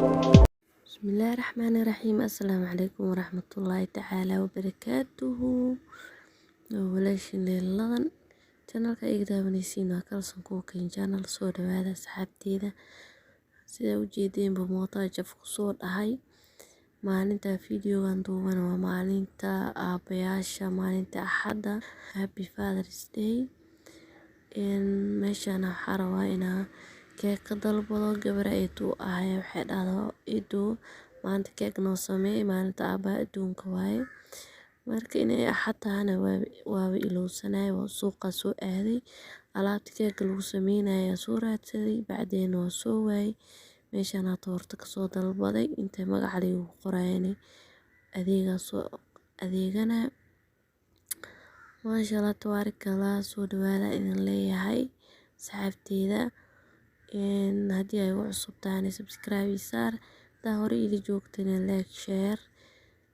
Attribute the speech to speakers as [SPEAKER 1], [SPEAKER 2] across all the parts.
[SPEAKER 1] بسم الله الرحمن الرحيم. السلام عليكم ورحمة الله تعالى وبركاته. walaashin leeladan channelka iga daawanaysiin waa Kalson Cooking Channel. soo dhawaada asxaabteeda. sida u jeedeenba mootaa jaf ku soo dhahay maalinta videogan duuban waa maalinta aabayaasha, maalinta axada. Happy Father's Day. meeshaan waxaa rabaa inaa keeg ka dalbado. gabar aytuu ahay waxay dhahdaa iduu maanta keeg noo sameey, maalinta aabbaha adduunka waaye. marka inay axad tahana waaba ilowsanay. waa suuqa soo aaday, alaabta keega lagu sameynaya soo raadsaday, bacdeen waa soo waayay. meeshaan toorta kasoo dalbaday intay magaca lagu qorayeen adeegana. maasha Allah tabaarakallah. soo dhawaada idin leeyahay asxaabteeda. haddii ay ugu cusub tahay subscribe saar, hadaa hore ila joogtana like share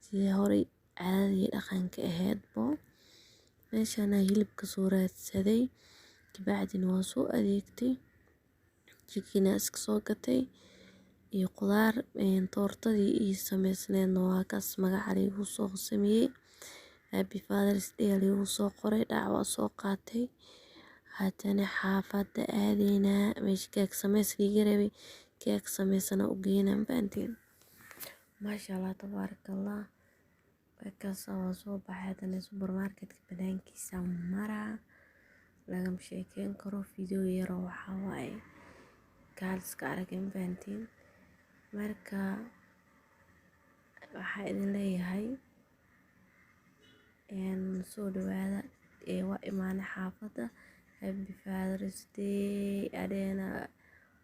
[SPEAKER 1] sidii hore caadadii dhaqanka ahaydbo. meeshaan hilibka soo raadsaday kabacdina waa soo adeegtay, jikina iska soo gatay iyo qudaar. toortadii ii sameysneedna waa kaas magaca lagu soo sameeyay. Happy Father's Day lagu soo qoray, dhacwa soo qaatay. haddana xaafada aadayna meesha keeg sameys liiga rabay, keeg sameysana u geynaa baanteen. maasha Allah tabaarakallah. markaas waa soo baxay haddana supermarketka banaankiisa maraa lagama sheekeyn karo. video yar waxaa waaye kaaliska aragin baanteen. marka waxaa idin leeyahay soo dhawaada. waa imaanay xaafada. Happy Father's Day adeena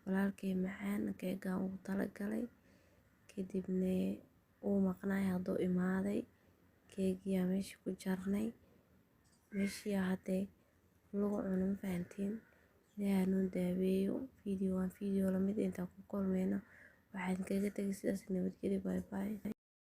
[SPEAKER 1] walaalkay macaan keegaan ugu talagalay. kadibna uu maqnaay hadduu imaaday keegiyaa meesha ku jarnay. meeshii hadee lagu cuno ma fahantiin. ilaahay noo daaweeyo. video lamid intaan ku kulmayno waxaan kaga tagay sidaas nabadgelyo. bye bye.